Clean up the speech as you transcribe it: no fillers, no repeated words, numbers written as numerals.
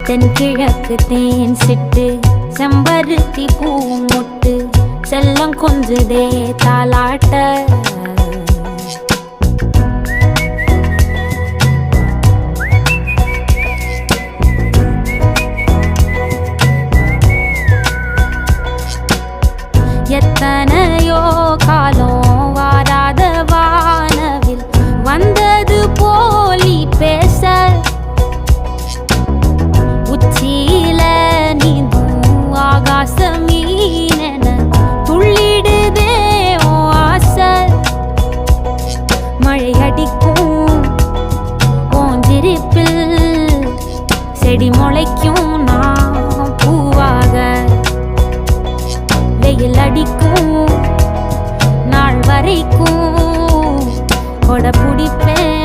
தென்கிழக்கு தேன் சிட்டு செம்பருத்தி பூ முட்டு செல்லம் கொஞ்சுதே தாலாட்ட எத்தனையோ காலம் வாராத வானவில் வந்தது போலி பேச உச்சியில நீந்தும் ஆகாச மீனென துள்ளிடுதே ஓ ஆசை மழை அடிக்கும் ஓஞ்சிருப்பில் செடி முளைக்கும் நான் பூவாக வெயில் அடிக்கும் நாள் வரைக்கும் கொடை பிடிப்பேன்